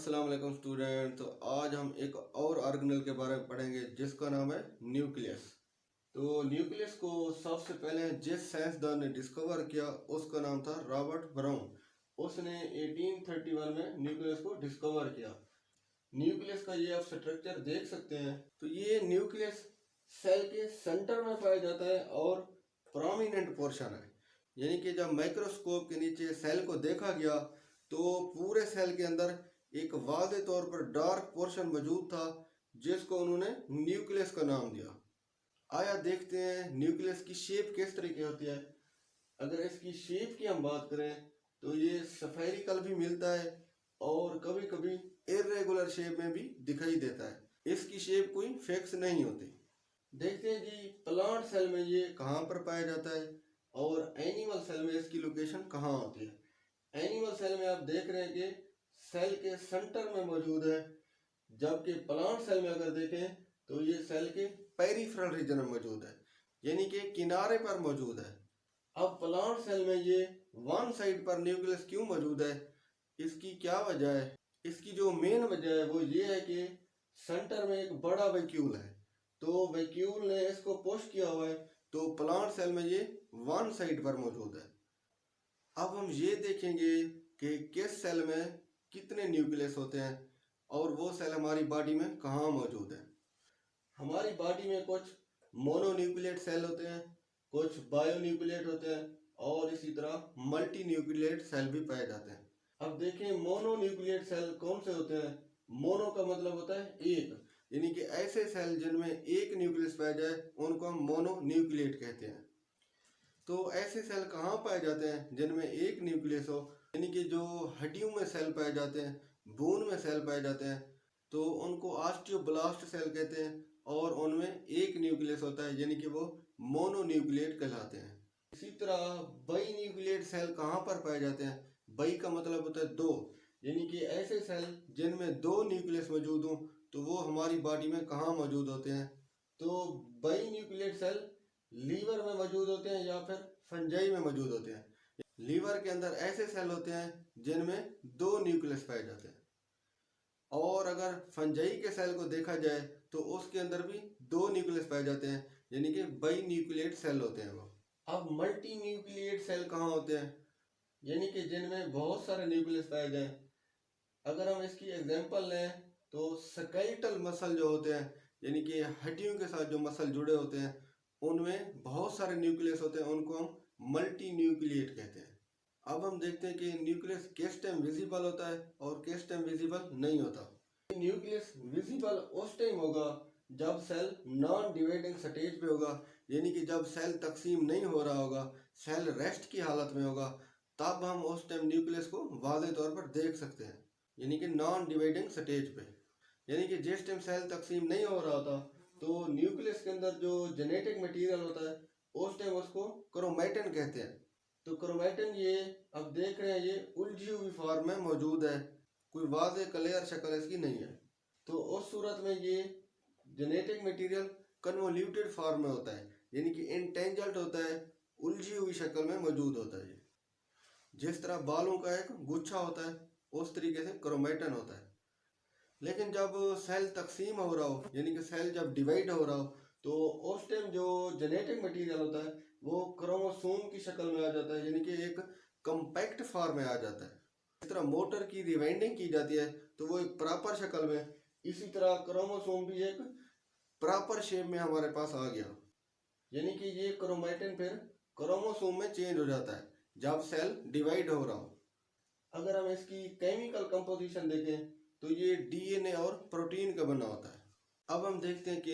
अस्सलाम वालेकुम स्टूडेंट। तो आज हम एक और ऑर्गेनेल के बारे में पढ़ेंगे जिसका नाम है न्यूक्लियस। तो न्यूक्लियस को सबसे पहले जिस साइंसदान ने डिस्कवर किया उसका नाम था रॉबर्ट ब्राउन। उसने 1831 में न्यूक्लियस को डिस्कवर किया। न्यूक्लियस का ये आप स्ट्रक्चर देख सकते हैं। तो ये न्यूक्लियस सेल के सेंटर में पाया जाता है और प्रोमिनेंट पोर्शन है, यानी कि जब माइक्रोस्कोप के नीचे सेल को देखा गया तो पूरे सेल के अंदर एक वाज़े तौर पर डार्क पोर्शन मौजूद था जिसको उन्होंने न्यूक्लियस का नाम दिया। आया देखते हैं न्यूक्लियस की शेप किस तरीके होती है। अगर इसकी शेप की हम बात करें तो ये स्फेरिकल भी मिलता है और कभी कभी इरेगुलर शेप में भी दिखाई देता है। इसकी शेप कोई फिक्स नहीं होती। देखते हैं जी प्लांट सेल में ये कहाँ पर पाया जाता है और एनिमल सेल में इसकी लोकेशन कहाँ होती है। एनिमल सेल में आप देख रहे हैं कि सेल के सेंटर में मौजूद है, जबकि प्लांट सेल में अगर देखें तो ये सेल के पेरिफेरल रीजन में मौजूद है, यानी कि किनारे पर मौजूद है। अब प्लांट सेल में ये वन साइड पर न्यूक्लियस क्यों मौजूद है, इसकी क्या वजह है? इसकी जो मेन वजह है वो ये है कि सेंटर में एक बड़ा वैक्यूल है, तो वैक्यूल ने इसको पुश किया हुआ है, तो प्लांट सेल में ये वन साइड पर मौजूद है। अब हम ये देखेंगे कि किस सेल में कितने न्यूक्लियस होते हैं और वो सेल हमारी बॉडी में कहाँ मौजूद है। हमारी बॉडी में कुछ मोनोन्यूक्लिएट सेल होते हैं, कुछ बायोन्यूक्लिएट होते हैं और इसी तरह मल्टी न्यूक्लिएट सेल भी पाए जाते हैं। अब देखें मोनोन्यूक्लिएट सेल कौन से होते हैं। मोनो का मतलब होता है एक, यानी कि ऐसे सेल जिनमें एक न्यूक्लियस पाया जाए उनको हम मोनोन्यूक्लिएट कहते हैं। तो ऐसे सेल कहाँ पाए जाते हैं जिनमें एक न्यूक्लियस हो, यानी कि जो हड्डियों में सेल पाए जाते हैं, बोन में सेल पाए जाते हैं, तो उनको ऑस्टियोब्लास्ट सेल कहते हैं और उनमें एक न्यूक्लियस होता है, यानी कि वो मोनोन्यूक्लिएट कहलाते हैं। इसी तरह बाई न्यूक्लिएट सेल कहाँ पर पाए जाते हैं। बाई का मतलब होता है दो, यानी कि ऐसे सेल जिनमें दो न्यूक्लियस मौजूद हों तो वो हमारी बॉडी में कहाँ मौजूद होते हैं। तो बाई न्यूक्लिएट सेल लीवर में मौजूद होते हैं या फिर फंजाई में मौजूद होते हैं। लीवर के अंदर ऐसे सेल होते हैं जिनमें दो न्यूक्लियस पाए जाते हैं, और अगर फंजाई के सेल को देखा जाए तो उसके अंदर भी दो न्यूक्लियस पाए जाते हैं, यानी कि बाई न्यूक्लिएट सेल होते हैं वो। अब मल्टी न्यूक्लिएट सेल कहाँ होते हैं, यानी कि जिनमें बहुत सारे न्यूक्लियस पाए जाए। अगर हम इसकी एग्जांपल लें तो स्केलेटल मसल जो होते हैं, यानी कि हड्डियों के साथ जो मसल जुड़े होते हैं, उनमें बहुत सारे न्यूक्लियस होते हैं, उनको हम मल्टी न्यूक्लिएट कहते हैं। अब हम देखते हैं कि न्यूक्लियस किस टाइम विजिबल होता है और किस टाइम विजिबल नहीं होता। न्यूक्लियस विजिबल उस टाइम होगा जब सेल नॉन डिवाइडिंग स्टेज पे होगा, यानी कि जब सेल तकसीम नहीं हो रहा होगा, सेल रेस्ट की हालत में होगा, तब हम उस टाइम न्यूक्लियस को वाज़े तौर पर देख सकते हैं, यानी कि नॉन डिवाइडिंग स्टेज पे। यानी कि जिस टाइम सेल तकसीम नहीं हो रहा होता तो न्यूक्लियस के अंदर जो जेनेटिक मटेरियल होता है उस टाइम उसको क्रोमैटिन कहते हैं। तो क्रोमैटिन ये अब देख रहे हैं ये उलझी हुई फॉर्म में मौजूद है, कोई वाज़े क्लियर शक्ल इसकी नहीं है। तो उस सूरत में ये जेनेटिक मटेरियल कन्वोल्यूटेड फॉर्म में होता है, यानी कि इंटेंजल्ड होता है, उलझी हुई शक्ल में मौजूद होता है। जिस तरह बालों का एक गुच्छा होता है उस तरीके से क्रोमैटिन होता है। लेकिन जब सेल तकसीम हो रहा हो, यानी कि सेल जब डिवाइड हो रहा हो, तो उस टाइम जो जेनेटिक मटेरियल होता है वो क्रोमोसोम की शक्ल में आ जाता है, यानी कि एक कम्पैक्ट फॉर्म में आ जाता है। इस तरह मोटर की रिवाइंडिंग की जाती है तो वो एक प्रॉपर शक्ल में, इसी तरह क्रोमोसोम भी एक प्रॉपर शेप में हमारे पास आ गया, यानी कि ये क्रोमैटिन फिर क्रोमोसोम में चेंज हो जाता है जब सेल डिवाइड हो रहा हो। अगर हम इसकी केमिकल कंपोजिशन देखें तो ये डीएनए और प्रोटीन का बना होता है। अब हम देखते हैं कि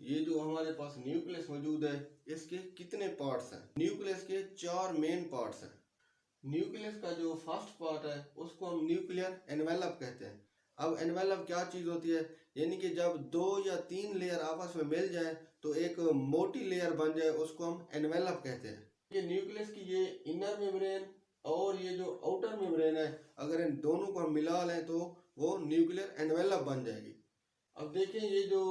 ये जो हमारे पास न्यूक्लियस मौजूद है इसके कितने पार्ट्स हैं। न्यूक्लियस के चार मेन पार्ट्स हैं। न्यूक्लियस का जो फर्स्ट पार्ट है उसको हम न्यूक्लियर एनवेलप कहते हैं। अब एनवेलप क्या चीज़ होती है, यानी कि जब दो या तीन लेयर आपस में मिल जाए तो एक मोटी लेयर बन जाए, उसको हम एनवेलप कहते हैं। ये न्यूक्लियस की ये इनर मेम्ब्रेन और ये जो आउटर मेम्ब्रेन है, अगर इन दोनों को हम मिला लें तो वो न्यूक्लियर एनवेलप बन जाएगी। अब देखें ये जो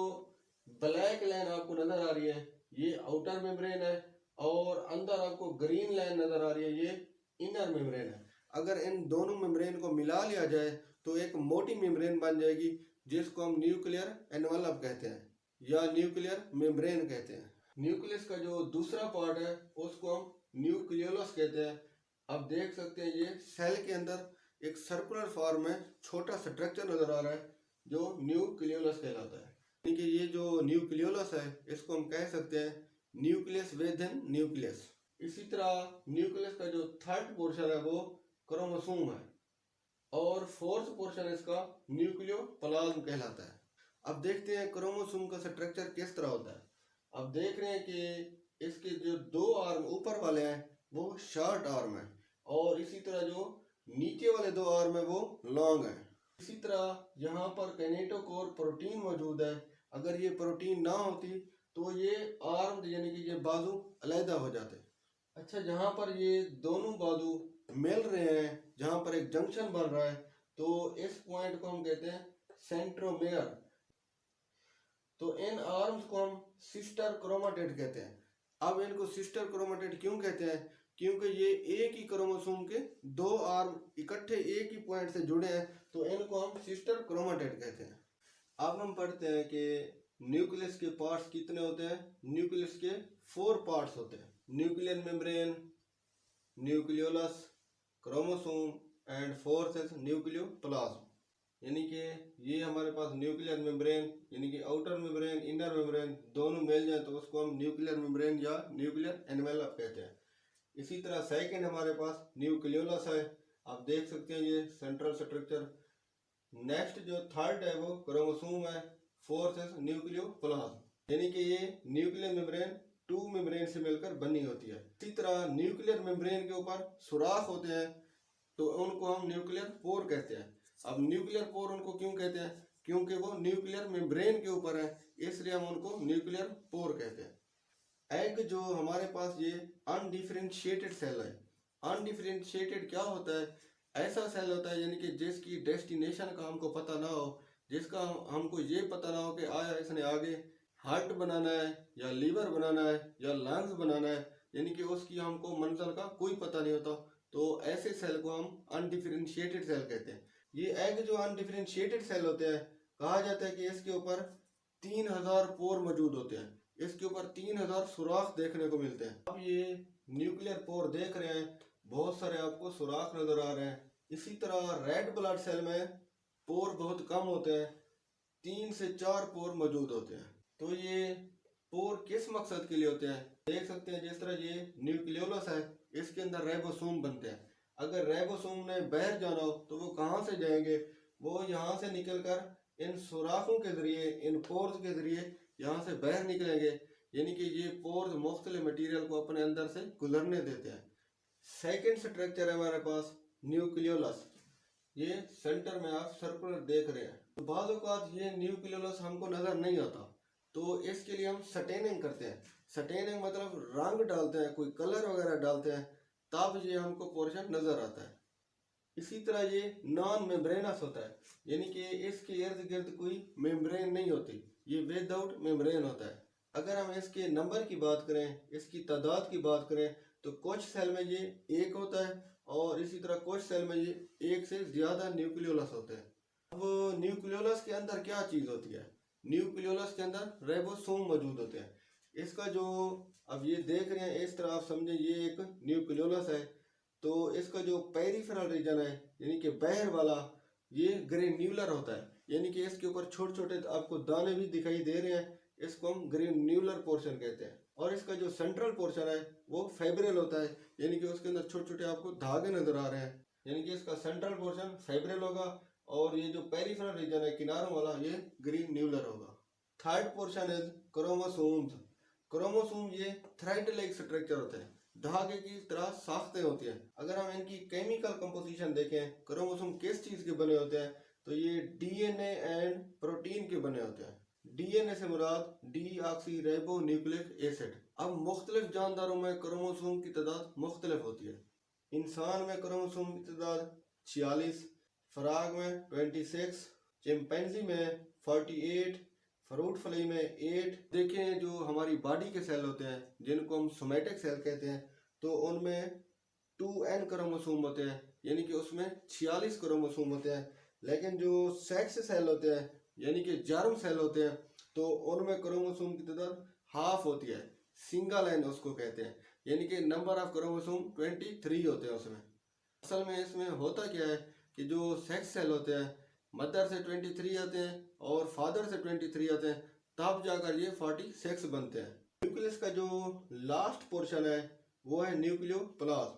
ब्लैक लाइन आपको नजर आ रही है ये आउटर मेम्ब्रेन है और अंदर आपको ग्रीन लाइन नजर आ रही है ये इनर मेम्ब्रेन है। अगर इन दोनों मेम्ब्रेन को मिला लिया जाए तो एक मोटी मेम्ब्रेन बन जाएगी जिसको हम न्यूक्लियर एनवलप कहते हैं या न्यूक्लियर मेम्ब्रेन कहते हैं। न्यूक्लियस का जो दूसरा पार्ट है उसको हम न्यूक्लियोलस कहते हैं। अब देख सकते हैं ये सेल के अंदर एक सर्कुलर फॉर्म में छोटा स्ट्रक्चर नजर आ रहा है जो न्यूक्लियोलस कहलाता है। यानी कि ये जो न्यूक्लियोलस है इसको हम कह सकते हैं न्यूक्लियस विद इन न्यूक्लियस। इसी तरह न्यूक्लियस का जो थर्ड पोर्शन है वो क्रोमोसोम है और फोर्थ पोर्शन इसका न्यूक्लियोप्लाज्म कहलाता है। अब देखते हैं क्रोमोसोम का स्ट्रक्चर किस तरह होता है। अब देख रहे हैं कि इसके जो दो आर्म ऊपर वाले हैं वो शॉर्ट आर्म है और इसी तरह जो नीचे वाले दो आर्म है वो लॉन्ग है। इसी तरह यहाँ पर कैनेटोकोर प्रोटीन मौजूद है। अगर ये प्रोटीन ना होती तो ये आर्म यानी कि ये बाजू अलहदा हो जाते। अच्छा, जहाँ पर ये दोनों बाजू मिल रहे हैं, जहाँ पर एक जंक्शन बन रहा है, तो इस पॉइंट को हम कहते हैं सेंट्रोमेयर। तो इन आर्म्स को हम सिस्टर क्रोमाटिड कहते हैं। अब इनको सिस्टर क्रोमाटिड क्यों कहते हैं? क्योंकि ये एक ही क्रोमोसोम के दो आर्म इकट्ठे एक ही पॉइंट से जुड़े हैं, तो इनको हम सिस्टर क्रोमाटिड कहते हैं। अब हम पढ़ते हैं कि न्यूक्लियस के पार्ट्स कितने होते हैं। न्यूक्लियस के 4 पार्ट्स होते हैं: nuclear membrane, nucleolus, chromosome and fourth is nucleoplasm. यानी कि ये हमारे पास न्यूक्लियर मेम्ब्रेन यानी कि आउटर मेम्ब्रेन, इनर मेम्ब्रेन दोनों मिल जाए तो उसको हम न्यूक्लियर मेम्ब्रेन या न्यूक्लियर एनवेलप कहते हैं। इसी तरह सेकंड हमारे पास न्यूक्लियोलस है। आप देख सकते हैं ये सेंट्रल स्ट्रक्चर। नेक्स्ट जो थर्ड है वो क्रोमोसोम है। फोर्थ है न्यूक्लियोप्लाज्म। यानी कि ये न्यूक्लियर मेम्ब्रेन 2 मेम्ब्रेन से मिलकर बनी होती है। इसी तरह न्यूक्लियर मेम्ब्रेन के ऊपर सुराख होते हैं तो उनको हम न्यूक्लियर पोर कहते हैं। अब न्यूक्लियर पोर उनको क्यों कहते हैं? क्योंकि वो न्यूक्लियर मेम्ब्रेन के ऊपर है, इसलिए हम उनको न्यूक्लियर पोर कहते हैं। एग जो हमारे पास ये अनडिफरेंशिएटेड सेल है। अनडिफरेंशिएटेड क्या होता है? ऐसा सेल होता है यानी कि जिसकी डेस्टिनेशन का हमको पता ना हो, जिसका हमको ये पता ना हो कि आया इसने आगे हार्ट बनाना है या लीवर बनाना है या लंग्स बनाना है, यानी कि उसकी हमको मंजिल का कोई पता नहीं होता, तो ऐसे सेल को हम अनडिफरेंशिएटेड सेल कहते हैं। ये एग जो अनडिफरेंशिएटेड सेल होते हैं, कहा जाता है कि इसके ऊपर 3000 पोर मौजूद होते हैं। इसके ऊपर 3000 सुराख देखने को मिलते हैं। अब ये न्यूक्लियर पोर देख रहे हैं, बहुत सारे आपको सुराख नजर आ रहे हैं। इसी तरह रेड ब्लड सेल में पोर बहुत कम होते हैं, 3 से 4 पोर मौजूद होते हैं। तो ये पोर किस मकसद के लिए होते हैं? देख सकते हैं जिस तरह ये न्यूक्लियोलस है, इसके अंदर रेबोसोम बनते हैं। अगर रेबोसोम ने बाहर जाना हो तो वो कहाँ से जाएंगे? वो यहाँ से निकलकर इन सुराखों के जरिए, इन पोर्स के जरिए यहाँ से बाहर निकलेंगे। यानी कि ये पोर्स मुख्तलिफ मटेरियल को अपने अंदर से गुजरने देते हैं। सेकंड स्ट्रक्चर है हमारे पास न्यूक्लियोलस। ये सेंटर में आप सर्कुलर देख रहे हैं। तो बाद औक़ात ये न्यूक्लियोलस हमको नजर नहीं आता, तो इसके लिए हम स्टेनिंग करते हैं। स्टेनिंग मतलब रंग डालते हैं, कोई कलर वगैरह डालते हैं, तब ये हमको पोर्शन नजर आता है। इसी तरह ये नॉन मेम्ब्रेनस होता है, यानी कि इसके इर्द गिर्द कोई मेम्ब्रेन नहीं होती, ये विदाउट मेम्ब्रेन होता है। अगर हम इसके नंबर की बात करें, इसकी तादाद की बात करें, तो कुछ सेल में ये 1 होता है और इसी तरह कुछ सेल में ये 1 से ज़्यादा न्यूक्लियोलस होते हैं। अब न्यूक्लियोलस के अंदर क्या चीज़ होती है? न्यूक्लियोलस के अंदर रेबोसोम मौजूद होते हैं। इसका जो अब ये देख रहे हैं, इस तरह आप समझें ये एक न्यूक्लियोलस है, तो इसका जो पेरिफेरल रीजन है यानी कि बाहर वाला, ये ग्रेन्यूलर होता है। यानी कि इसके ऊपर छोटे छोटे आपको दाने भी दिखाई दे रहे हैं, इसको हम ग्रेन्यूलर पोर्शन कहते हैं। और इसका जो सेंट्रल पोर्शन है वो फाइब्रिल होता है, यानी कि उसके अंदर छोटे छोटे आपको धागे नजर आ रहे हैं, यानी कि इसका सेंट्रल पोर्शन फाइब्रिल होगा और ये जो पेरिफेरल रीजन है किनारों वाला, ये ग्रेन्यूलर होगा। Third portion is chromosomes. Chromosome ये थ्रेड लाइक स्ट्रक्चर होते हैं, धागे की तरह साख्तें होती हैं। अगर हम इनकी केमिकल कंपोजिशन देखें, क्रोमोसोम किस चीज़ के बने होते हैं, तो ये डीएनए एंड प्रोटीन के बने होते हैं। डीएनए से मुराद डीऑक्सी राइबो न्यूक्लिक एसिड। अब मुख्तलिफ जानदारों में क्रोमोसोम की तादाद मुख्तलिफ होती है। इंसान में क्रोमोसोम की तादाद 46, फराग में 26, चिंपैंजी में 48, फ्रूट फ्लाई में 8। देखें जो हमारी बॉडी के सेल होते हैं जिनको हम सोमैटिक सेल कहते हैं, तो उनमें 2n क्रोमोसोम होते हैं, यानी कि उसमें 46 क्रोमोसोम होते हैं। लेकिन जो सेक्स सेल होते हैं यानी कि जर्म सेल होते हैं तो उनमें क्रोमोसोम की तादाद हाफ होती है, सिंगल एन उसको कहते हैं, यानी कि नंबर ऑफ क्रोमोसोम 23 होते हैं उसमें। असल में इसमें होता क्या है कि जो सेक्स सेल होते हैं मदर से 23 आते हैं और फादर से 23 आते हैं, तब जाकर ये 46 बनते हैं। न्यूक्लियस का जो लास्ट पोर्शन है वो है न्यूक्लियोप्लाज्म।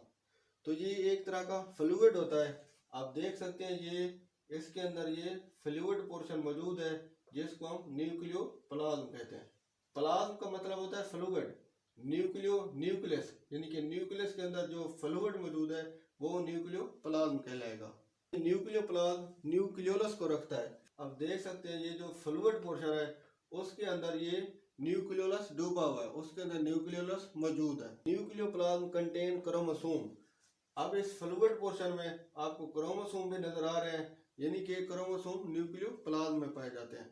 तो ये एक तरह का फ्लूइड होता है, आप देख सकते हैं ये इसके अंदर ये फ्लूइड पोर्शन मौजूद है जिसको हम न्यूक्लियोप्लाज्म कहते हैं। प्लाज्म का मतलब होता है फ्लूइड, न्यूक्लियस यानी कि न्यूक्लियस के अंदर जो फ्लूइड मौजूद है वो न्यूक्लियोप्लाज्म कहलाएगा। न्यूक्लियोप्लाज्म न्यूक्लियोलस को रखता है। अब देख सकते हैं ये जो फ्लूइड पोर्शन है उसके अंदर ये न्यूक्लियोलस डूबा हुआ है, उसके अंदर न्यूक्लियोलस मौजूद है। Nucleoplasm contain chromosome. अब इस फ्लूइड पोर्शन में आपको क्रोमोसोम भी नजर आ रहे हैं, यानी कि क्रोमोसोम न्यूक्लियोप्लाज्म में पाए जाते हैं।